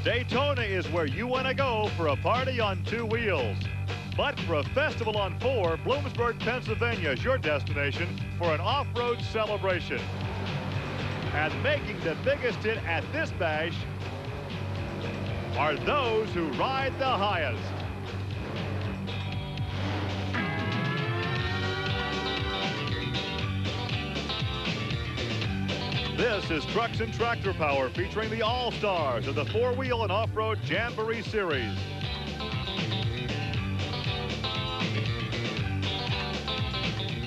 Daytona is where you want to go for a party on two wheels. But for a festival on four, Bloomsburg, Pennsylvania is your destination for an off-road celebration. And making the biggest hit at this bash are those who ride the highest. This is Trucks and Tractor Power, featuring the all-stars of the four-wheel and off-road Jamboree Series.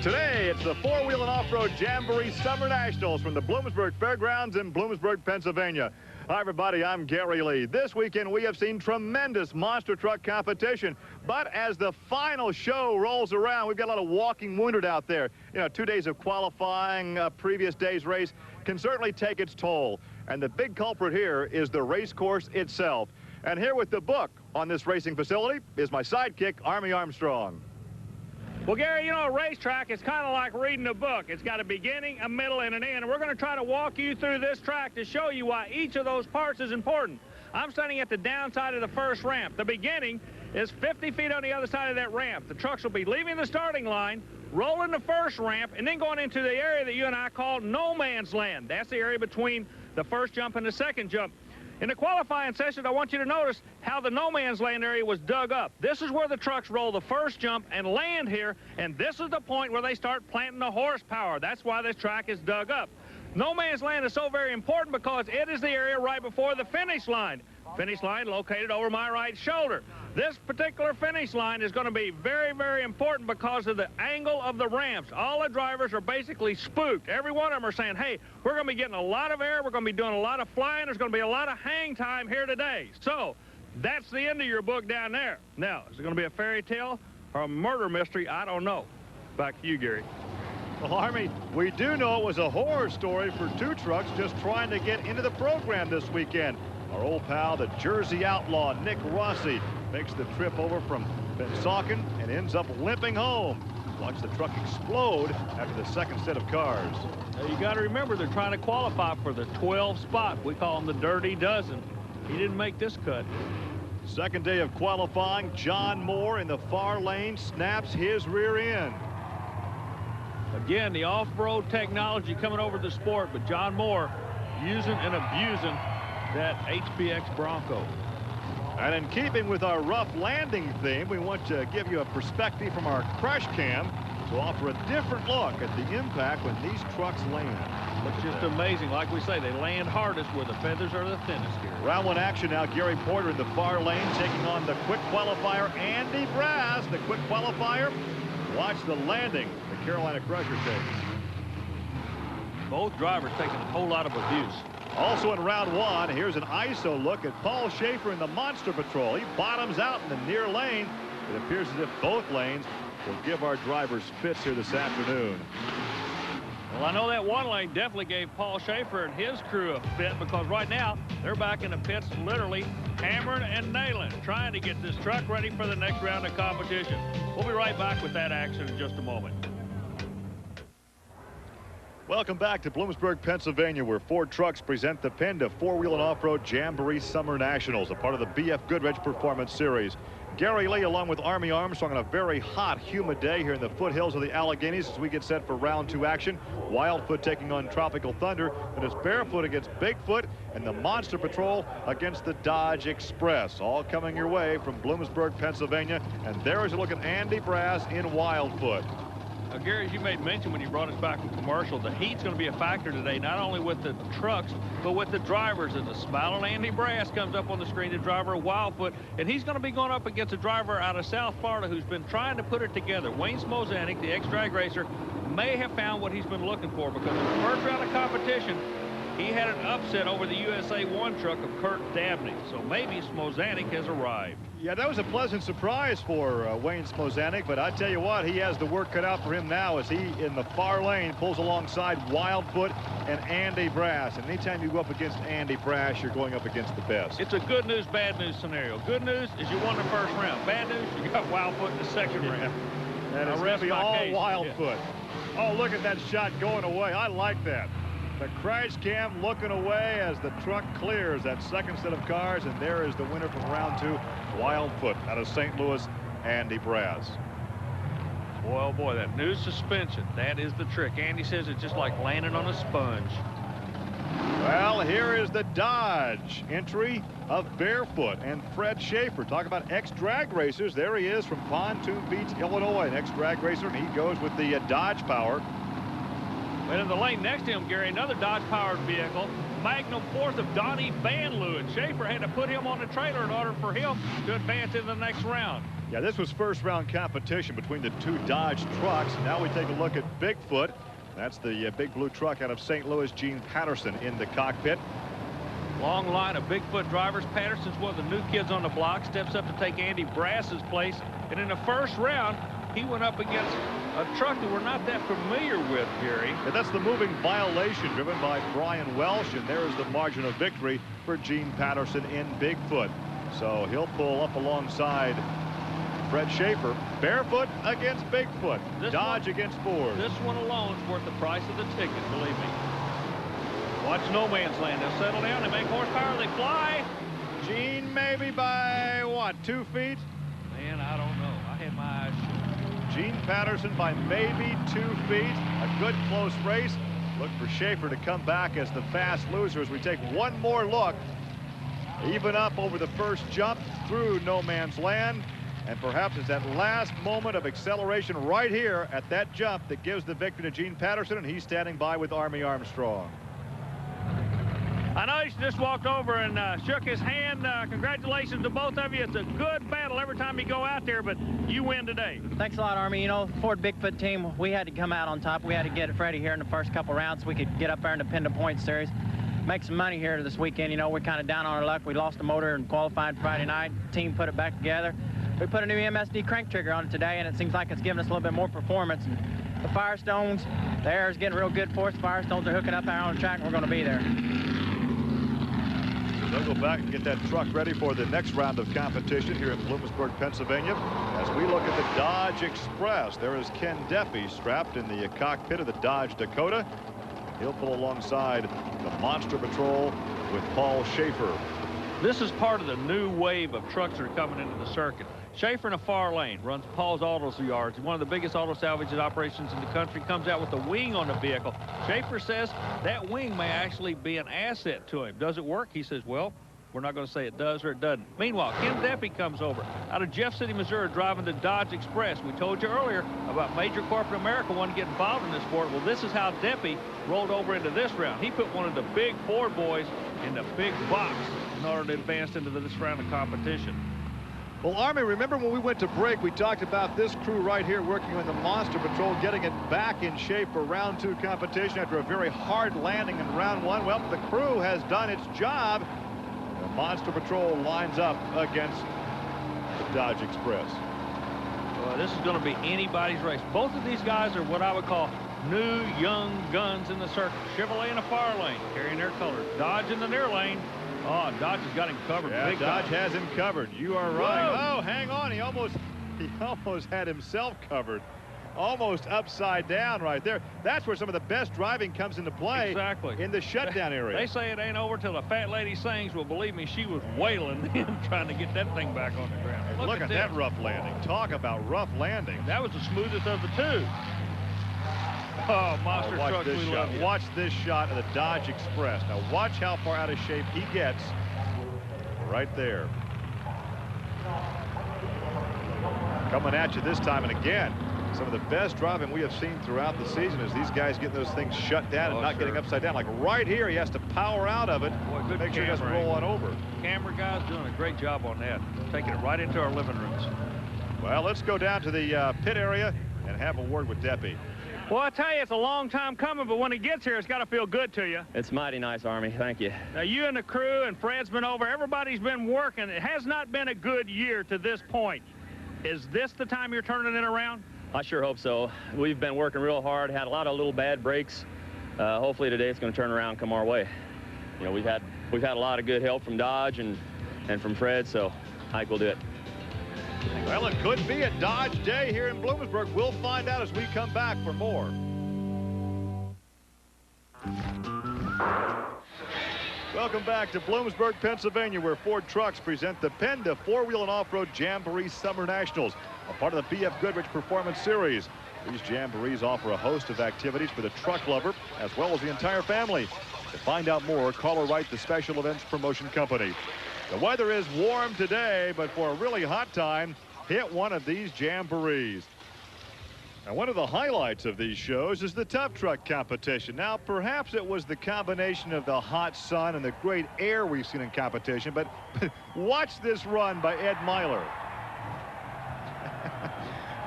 Today, it's the four-wheel and off-road Jamboree Summer Nationals from the Bloomsburg Fairgrounds in Bloomsburg, Pennsylvania. Hi, everybody. I'm Gary Lee. This weekend, we have seen tremendous monster truck competition. But as the final show rolls around, we've got a lot of walking wounded out there. You know, 2 days of qualifying, previous day's race can certainly take its toll. And the big culprit here is the race course itself. And here with the book on this racing facility is my sidekick, Army Armstrong. Well, Gary, you know, a racetrack is kind of like reading a book. It's got a beginning, a middle, and an end. And we're going to try to walk you through this track to show you why each of those parts is important. I'm standing at the downside of the first ramp. The beginning is 50 feet on the other side of that ramp. The trucks will be leaving the starting line, rolling the first ramp, and then going into the area that you and I call no man's land. That's the area between the first jump and the second jump. In the qualifying session, I want you to notice how the no man's land area was dug up. This is where the trucks roll the first jump and land here, and this is the point where they start planting the horsepower. That's why this track is dug up. No man's land is so very important because it is the area right before the finish line. Finish line located over my right shoulder. This particular finish line is going to be very, very important because of the angle of the ramps. All the drivers are basically spooked. Every one of them are saying, hey, we're going to be getting a lot of air. We're going to be doing a lot of flying. There's going to be a lot of hang time here today. So that's the end of your book down there. Now, is it going to be a fairy tale or a murder mystery? I don't know. Back to you, Gary. Well, Army, we do know it was a horror story for two trucks just trying to get into the program this weekend. Our old pal, the Jersey outlaw, Nick Rossi, makes the trip over from Pensauken and ends up limping home. Watch the truck explode after the second set of cars. Now, you got to remember, they're trying to qualify for the 12 spot. We call him the Dirty Dozen. He didn't make this cut. Second day of qualifying, John Moore in the far lane snaps his rear end. Again, the off-road technology coming over the sport, but John Moore using and abusing that HPX Bronco. And in keeping with our rough landing theme, we want to give you a perspective from our crash cam to offer a different look at the impact when these trucks land. It's just amazing. Like we say, they land hardest where the feathers are the thinnest here. Round one action now. Gary Porter in the far lane taking on the quick qualifier, Andy Brass. The quick qualifier. Watch the landing the Carolina Crusher takes. Both drivers taking a whole lot of abuse. Also in round one, here's an ISO look at Paul Schaefer in the Monster Patrol. He bottoms out in the near lane. It appears as if both lanes will give our drivers fits here this afternoon. Well, I know that one lane definitely gave Paul Schaefer and his crew a fit because right now they're back in the pits literally hammering and nailing, trying to get this truck ready for the next round of competition. We'll be right back with that action in just a moment. Welcome back to Bloomsburg, Pennsylvania, where Ford Trucks present the PENDA four-wheel and off-road Jamboree Summer Nationals, a part of the BF Goodrich Performance Series. Gary Lee along with Army Armstrong on a very hot, humid day here in the foothills of the Alleghenies as we get set for round two action. Wildfoot taking on Tropical Thunder, and it's Barefoot against Bigfoot, and the Monster Patrol against the Dodge Express. All coming your way from Bloomsburg, Pennsylvania, and there is a look at Andy Brass in Wildfoot. Gary, as you made mention when you brought us back from commercial, the heat's going to be a factor today, not only with the trucks, but with the drivers. As the smiling Andy Brass comes up on the screen, the driver of Wildfoot, and he's going to be going up against a driver out of South Florida who's been trying to put it together. Wayne Smozanic, the ex-drag racer, may have found what he's been looking for because in the first round of competition, he had an upset over the USA 1 truck of Kurt Dabney. So maybe Smozanic has arrived. Yeah, that was a pleasant surprise for Wayne Smozanic, but I tell you what, he has the work cut out for him now as he, in the far lane, pulls alongside Wildfoot and Andy Brass. And anytime you go up against Andy Brass, you're going up against the best. It's a good news, bad news scenario. Good news is you won the first round. Bad news, you got Wildfoot in the second round. That is going to be all Wildfoot. Yeah. Oh, look at that shot going away. I like that. The crash cam looking away as the truck clears that second set of cars, and there is the winner from round 2, Wildfoot out of St. Louis, Andy Brass. Boy, oh boy, that new suspension, that is the trick. Andy says it's just like landing on a sponge. Well, here is the Dodge entry of Barefoot and Fred Schaefer. Talk about ex-drag racers. There he is from Pontoon Beach, Illinois, an ex-drag racer, and he goes with the Dodge power. And in the lane next to him, Gary, another Dodge-powered vehicle, Magnum fourth of Donnie Vanloo, and Schaefer had to put him on the trailer in order for him to advance in the next round. Yeah, this was first-round competition between the 2 Dodge trucks. Now we take a look at Bigfoot. That's the big blue truck out of St. Louis, Gene Patterson in the cockpit. Long line of Bigfoot drivers. Patterson's one of the new kids on the block, steps up to take Andy Brass's place. And in the first round, he went up against a truck that we're not that familiar with, Gary. And that's the moving violation driven by Brian Welsh, and there is the margin of victory for Gene Patterson in Bigfoot. So he'll pull up alongside Fred Schaefer. Barefoot against Bigfoot. Dodge against Ford. This one alone is worth the price of the ticket, believe me. Watch no man's land. They'll settle down, they make horsepower, they fly. Gene maybe by, what, 2 feet? Man, I don't know. I had my eyes shut. Gene Patterson by maybe 2 feet. A good close race. Look for Schaefer to come back as the fast loser as we take one more look. Even up over the first jump through no man's land. And perhaps it's that last moment of acceleration right here at that jump that gives the victory to Gene Patterson, and he's standing by with Army Armstrong. I know you just walked over and shook his hand. Congratulations to both of you. It's a good battle every time you go out there, but you win today. Thanks a lot, Army. You know, Ford Bigfoot team, we had to come out on top. We had to get Freddie here in the first couple rounds so we could get up there in the PENDA Point Series. Make some money here this weekend. You know, we're kind of down on our luck. We lost the motor and qualified Friday night. Team put it back together. We put a new MSD crank trigger on it today, and it seems like it's giving us a little bit more performance. And the Firestones, the air is getting real good for us. Firestones are hooking up there on the track, and we're going to be there. They'll go back and get that truck ready for the next round of competition here in Bloomsburg, Pennsylvania. As we look at the Dodge Express, there is Ken Deppy strapped in the cockpit of the Dodge Dakota. He'll pull alongside the Monster Patrol with Paul Schaefer. This is part of the new wave of trucks that are coming into the circuit. Schaefer in a far lane runs Paul's Auto Yards. One of the biggest auto salvage operations in the country. Comes out with a wing on the vehicle. Schaefer says that wing may actually be an asset to him. Does it work? He says, well, we're not going to say it does or it doesn't. Meanwhile, Ken Deppy comes over out of Jeff City, Missouri, driving the Dodge Express. We told you earlier about major corporate America wanting to get involved in this sport. Well, this is how Deppy rolled over into this round. He put one of the big Ford boys in the big box in order to advance into this round of competition. Well, Army, remember when we went to break, we talked about this crew right here working on the Monster Patrol, getting it back in shape for round 2 competition after a very hard landing in round 1. Well, the crew has done its job. The Monster Patrol lines up against the Dodge Express. Well, this is going to be anybody's race. Both of these guys are what I would call new young guns in the circuit. Chevrolet in a far lane, carrying their colors. Dodge in the near lane. Oh, Dodge has got him covered. Yeah, big Dodge time. has him covered. You are right. Whoa. Oh, hang on. He almost had himself covered. Almost upside down right there. That's where some of the best driving comes into play. Exactly. In the shutdown area. They say it ain't over till the fat lady sings. Well, believe me, she was wailing then trying to get that thing back on the ground. Look at that rough landing. Talk about rough landing. That was the smoothest of the two. Oh, monster trucks, we love you. Watch this shot of the Dodge Express. Now watch how far out of shape he gets right there. Coming at you this time, and again, some of the best driving we have seen throughout the season is these guys getting those things shut down and not getting upside down. Like right here, he has to power out of it. Boy, good make sure he doesn't roll on over. Camera guy's doing a great job on that, taking it right into our living rooms. Well, let's go down to the pit area and have a word with Deppy. Well, I tell you, it's a long time coming, but when it gets here, it's got to feel good to you. It's mighty nice, Army. Thank you. Now, you and the crew and Fred's been over. Everybody's been working. It has not been a good year to this point. Is this the time you're turning it around? I sure hope so. We've been working real hard, had a lot of little bad breaks. Hopefully today it's going to turn around and come our way. You know, we've had a lot of good help from Dodge and from Fred, so I think we'll do it. Well, it could be a Dodge day here in Bloomsburg. We'll find out as we come back for more. Welcome back to Bloomsburg, Pennsylvania, where Ford Trucks present the PENDA Four-Wheel and Off-Road Jamboree Summer Nationals, a part of the B.F. Goodrich Performance Series. These jamborees offer a host of activities for the truck lover as well as the entire family. To find out more, call or write the Special Events Promotion Company. The weather is warm today, but for a really hot time, hit one of these jamborees. Now, one of the highlights of these shows is the tough truck competition. Now, perhaps it was the combination of the hot sun and the great air we've seen in competition, but watch this run by Ed Myler.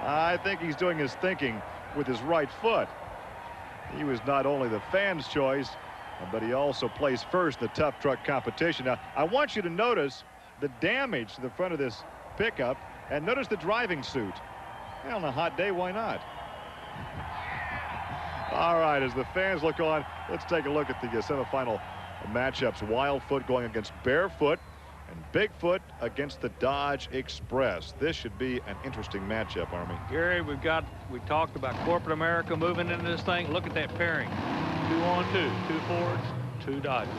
I think he's doing his thinking with his right foot. He was not only the fans' choice, but he also placed first in the tough truck competition. Now, I want you to notice the damage to the front of this pickup, and notice the driving suit. Well, on a hot day, why not? All right, as the fans look on, let's take a look at the semifinal matchups. Wildfoot going against Barefoot, and Bigfoot against the Dodge Express. This should be an interesting matchup, Army. Gary, we talked about corporate America moving into this thing. Look at that pairing. 2-on-2, 2 Fords, 2 Dodges.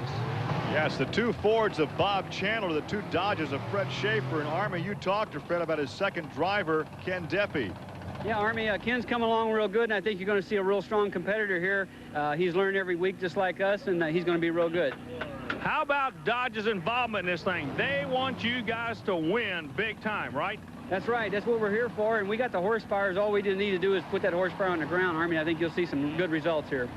Yes, the 2 Fords of Bob Chandler, the 2 Dodges of Fred Schaefer. And Army, you talked to Fred about his second driver, Ken Deppy. Yeah, Army, Ken's coming along real good, and I think you're going to see a real strong competitor here. He's learned every week just like us, and he's going to be real good. How about Dodge's involvement in this thing? They want you guys to win big time, right? That's right. That's what we're here for, and we got the horsepower. All we need to do is put that horsepower on the ground, Army. I think you'll see some good results here.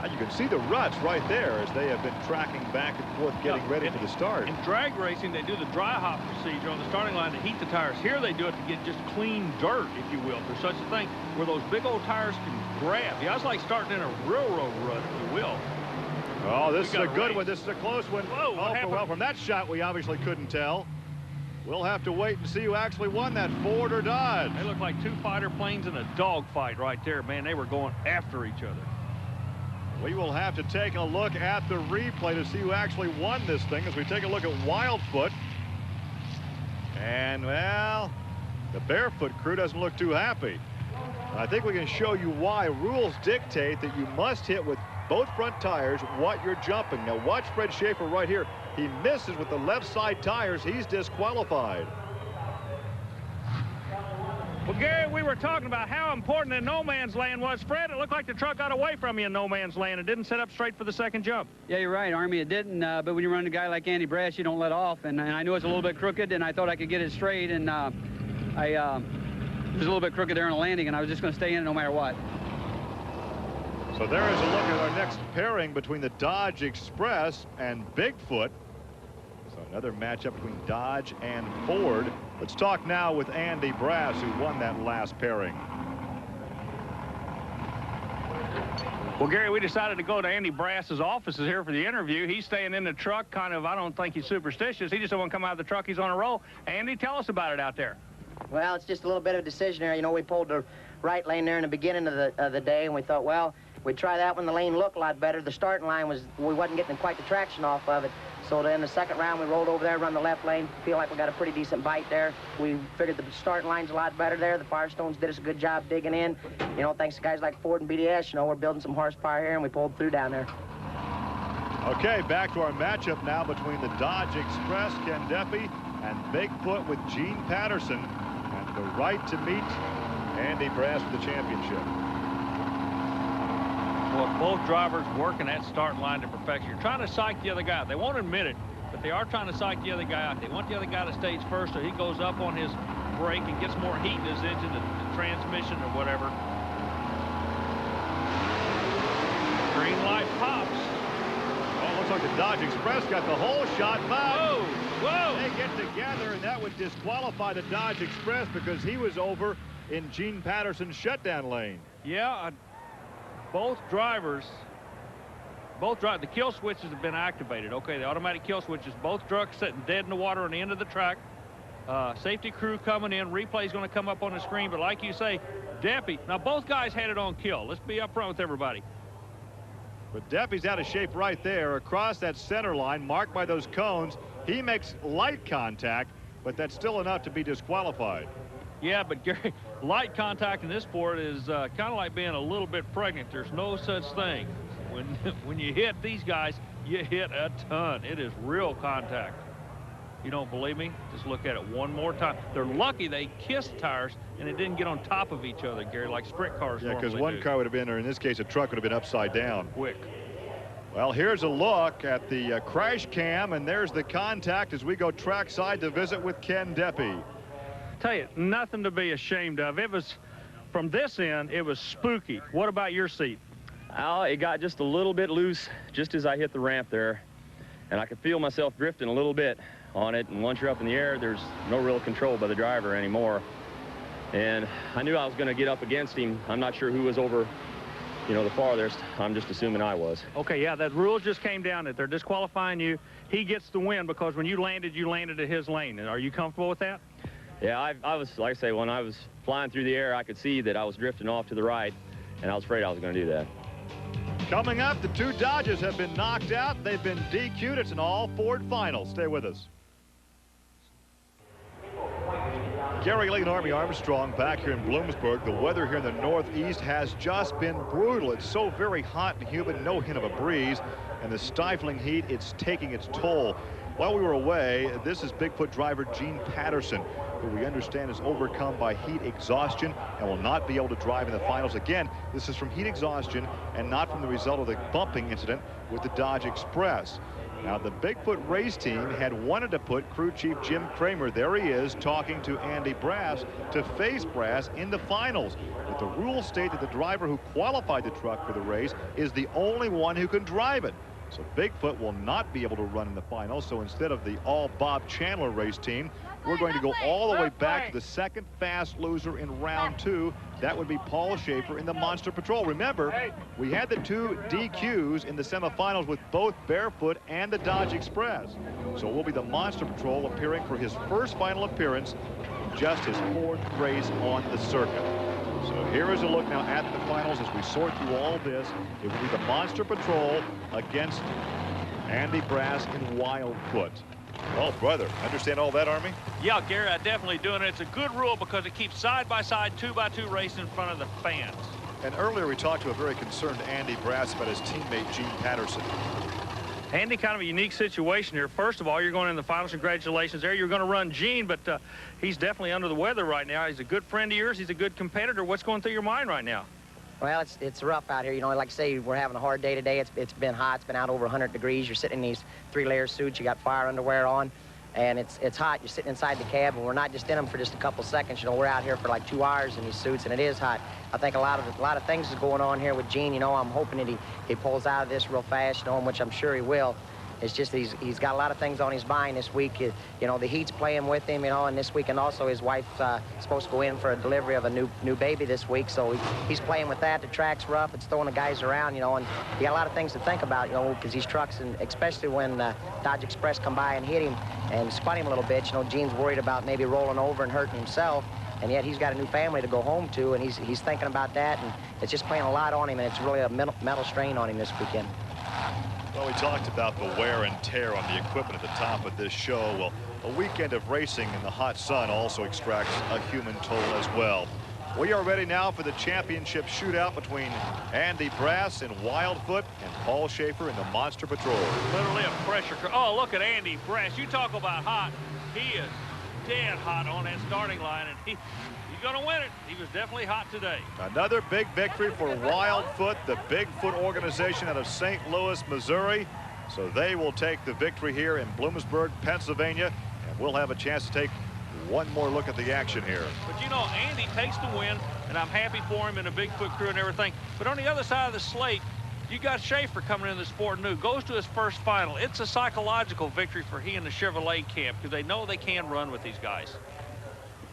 You can see the ruts right there as they have been tracking back and forth, getting ready for the start. In drag racing, they do the dry hop procedure on the starting line to heat the tires. Here they do it to get just clean dirt, if you will. If there's such a thing where those big old tires can grab. Yeah, it's like starting in a railroad rut, if you will. Oh, this is a good one. This is a close one. Whoa, well, from that shot, we obviously couldn't tell. We'll have to wait and see who actually won that, Ford or Dodge. They look like 2 fighter planes in a dogfight right there, man. They were going after each other. We will have to take a look at the replay to see who actually won this thing as we take a look at Wildfoot. And, well, the Barefoot crew doesn't look too happy. I think we can show you why. Rules dictate that you must hit with both front tires what you're jumping. Now, watch Fred Schaefer right here. He misses with the left side tires. He's disqualified. Well, Gary, we were talking about how important the no man's land was. Fred, it looked like the truck got away from you in no man's land. It didn't set up straight for the second jump. Yeah, you're right, Army. It didn't, but when you run a guy like Andy Brass, you don't let off. And I knew it was a little bit crooked, and I thought I could get it straight. And it was a little bit crooked there on the landing, and I was just going to stay in it no matter what. So there is a look at our next pairing between the Dodge Express and Bigfoot. So another matchup between Dodge and Ford. Let's talk now with Andy Brass, who won that last pairing. Well, Gary, we decided to go to Andy Brass's offices here for the interview. He's staying in the truck, kind of, I don't think he's superstitious. He just don't want to come out of the truck. He's on a roll. Andy, tell us about it out there. Well, it's just a little bit of a decision there. You know, we pulled the right lane there in the beginning of the day, and we thought, well, we'd try that when the lane looked a lot better. The starting line we wasn't getting quite the traction off of it. So then the second round, we rolled over there, run the left lane. Feel like we got a pretty decent bite there. We figured the starting line's a lot better there. The Firestones did us a good job digging in. You know, thanks to guys like Ford and BDS, you know, we're building some horsepower here, and we pulled through down there. Okay, back to our matchup now between the Dodge Express, Ken Deppy, and Bigfoot with Gene Patterson. And the right to meet Andy Brass for the championship. Well, both drivers working that starting line to perfection. You're trying to psych the other guy out. They won't admit it, but they are trying to psych the other guy out. They want the other guy to stage first so he goes up on his brake and gets more heat in his engine, the transmission or whatever. Green light pops. Oh, looks like the Dodge Express got the whole shot back. Whoa, whoa. They get together, and that would disqualify the Dodge Express because he was over in Gene Patterson's shutdown lane. Yeah, both drivers, the kill switches have been activated. Okay, the automatic kill switches, both trucks sitting dead in the water on the end of the track. Safety crew coming in, replay's going to come up on the screen, but like you say, Deppy, now both guys had it on kill. Let's be up front with everybody. But Deppy's out of shape right there across that center line marked by those cones. He makes light contact, but that's still enough to be disqualified. Yeah, but Gary, light contact in this sport is kind of like being a little bit pregnant. There's no such thing. when you hit these guys, you hit a ton. It is real contact. You don't believe me? Just look at it one more time. They're lucky they kissed tires and it didn't get on top of each other, Gary, like sprint cars Yeah, because normally one do. car would have been, or in this case, a truck would have been upside down. Quick. Well, here's a look at the crash cam, and there's the contact as we go trackside to visit with Ken Deppy. Tell you, nothing to be ashamed of. It was, from this end, it was spooky. What about your seat? Oh, it got just a little bit loose just as I hit the ramp there, and I could feel myself drifting a little bit on it. And once you're up in the air, there's no real control by the driver anymore. And I knew I was going to get up against him. I'm not sure who was over, you know, the farthest. I'm just assuming I was. Okay, yeah, that rule just came down that they're disqualifying you. He gets the win because when you landed at his lane. And are you comfortable with that? Yeah, I was, like I say, when I was flying through the air, I could see that I was drifting off to the right, and I was afraid I was going to do that. Coming up, the two Dodges have been knocked out. They've been DQ'd. It's an all-Ford final. Stay with us. Gary Lee and Army Armstrong back here in Bloomsburg. The weather here in the northeast has just been brutal. It's so very hot and humid, no hint of a breeze, and the stifling heat, it's taking its toll. While we were away, this is Bigfoot driver Gene Patterson, who we understand is overcome by heat exhaustion and will not be able to drive in the finals. Again, this is from heat exhaustion and not from the result of the bumping incident with the Dodge Express. Now, the Bigfoot race team had wanted to put crew chief Jim Kramer, there he is, talking to Andy Brass, to face Brass in the finals. But the rules state that the driver who qualified the truck for the race is the only one who can drive it. So Bigfoot will not be able to run in the finals. So instead of the all Bob Chandler race team, we're going to go all the way back to the second fast loser in round 2. That would be Paul Schaefer in the Monster Patrol. Remember, we had the two DQs in the semifinals with both Barefoot and the Dodge Express. So it will be the Monster Patrol appearing for his first final appearance, just his 4th race on the circuit. So here is a look now at the finals as we sort through all this. It will be the Monster Patrol against Andy Brass and Wildfoot. Oh, brother, understand all that, Army? Yeah, Gary, I definitely do, and it's a good rule because it keeps side-by-side, 2x2 racing in front of the fans. And earlier we talked to a very concerned Andy Brass about his teammate Gene Patterson. Andy, kind of a unique situation here. First of all, you're going in the finals. Congratulations there. You're going to run Gene, but he's definitely under the weather right now. He's a good friend of yours. He's a good competitor. What's going through your mind right now? Well, it's rough out here. You know, like I say, we're having a hard day today. It's been hot. It's been out over 100 degrees. You're sitting in these 3-layer suits. You got fire underwear on, and it's hot. You're sitting inside the cab, and we're not just in them for just a couple seconds. You know, we're out here for like 2 hours in these suits, and it is hot. I think a lot of things is going on here with Gene. You know, I'm hoping that he pulls out of this real fast, you know, which I'm sure he will. It's just he's got a lot of things on his mind this week. You know, the heat's playing with him, you know, and this weekend also his wife's supposed to go in for a delivery of a new baby this week, so he's playing with that. The track's rough. It's throwing the guys around, you know, and he got a lot of things to think about, you know, because these trucks, and especially when Dodge Express come by and hit him and spun him a little bit, you know, Gene's worried about maybe rolling over and hurting himself, and yet he's got a new family to go home to, and he's thinking about that, and it's just playing a lot on him, and it's really a mental strain on him this weekend. Well, we talked about the wear and tear on the equipment at the top of this show. Well, a weekend of racing in the hot sun also extracts a human toll as well. We are ready now for the championship shootout between Andy Brass and Wildfoot and Paul Schaefer in the Monster Patrol. Literally a pressure. Oh, look at Andy Brass. You talk about hot. He is dead hot on that starting line, and he's going to win it. He was definitely hot today. Another big victory for Wildfoot, the Bigfoot organization out of St. Louis, Missouri. So they will take the victory here in Bloomsburg, Pennsylvania, and we'll have a chance to take one more look at the action here. But you know, Andy takes the win, and I'm happy for him and the Bigfoot crew and everything. But on the other side of the slate, you got Schaefer coming in the sport new, goes to his first final. It's a psychological victory for he and the Chevrolet camp because they know they can run with these guys.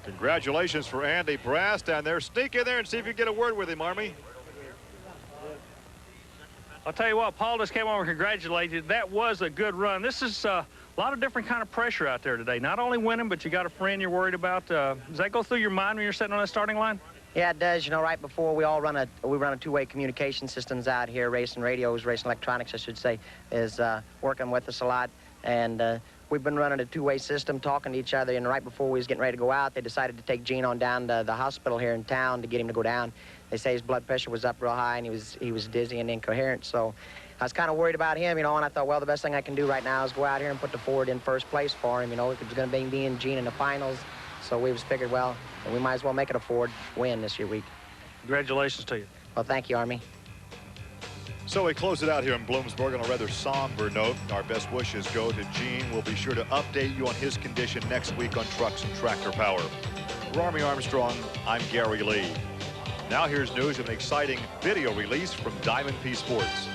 Congratulations for Andy Brass down there. Sneak in there and see if you get a word with him, Army. I'll tell you what, Paul just came over and congratulated. That was a good run. This is a lot of different kind of pressure out there today. Not only winning, but you got a friend you're worried about. Does that go through your mind when you're sitting on that starting line? Yeah, it does. You know, right before we run a two-way communication systems out here. Racing radios, racing electronics, I should say, is working with us a lot. And we've been running a two-way system, talking to each other. And right before we was getting ready to go out, they decided to take Gene on down to the hospital here in town to get him to go down. They say his blood pressure was up real high and he was dizzy and incoherent. So I was kind of worried about him, you know, and I thought, well, the best thing I can do right now is go out here and put the Ford in first place for him. You know, it was going to be me and Gene in the finals. So we just figured, well, we might as well make it a Ford win this year week. Congratulations to you. Well, thank you, Army. So we close it out here in Bloomsburg on a rather somber note. Our best wishes go to Gene. We'll be sure to update you on his condition next week on Trucks and Tractor Power. For Army Armstrong, I'm Gary Lee. Now here's news of an exciting video release from Diamond P Sports.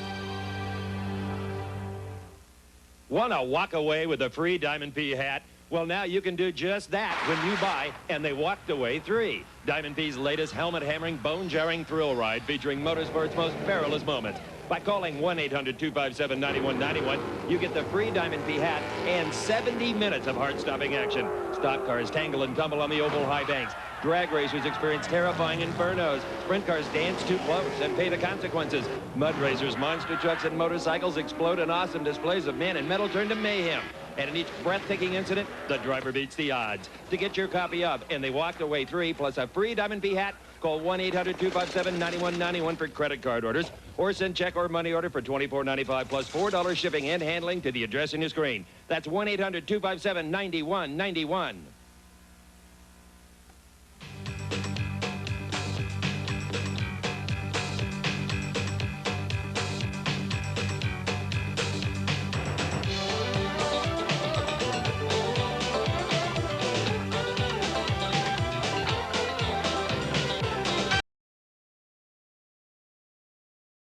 Want to walk away with a free Diamond P hat? Well, now you can do just that when you buy And They Walked Away 3. Diamond P's latest helmet-hammering, bone-jarring thrill ride featuring motorsport's most perilous moments. By calling 1-800-257-9191, you get the free Diamond P hat and 70 minutes of heart-stopping action. Stock cars tangle and tumble on the oval high banks. Drag racers experience terrifying infernos. Sprint cars dance too close and pay the consequences. Mud racers, monster trucks, and motorcycles explode in awesome displays of man and metal turn to mayhem. And in each breathtaking incident, the driver beats the odds. To get your copy of And They Walked Away 3 plus a free Diamond P hat, call 1-800-257-9191 for credit card orders, or send check or money order for $24.95 plus $4 shipping and handling to the address on your screen. That's 1-800-257-9191.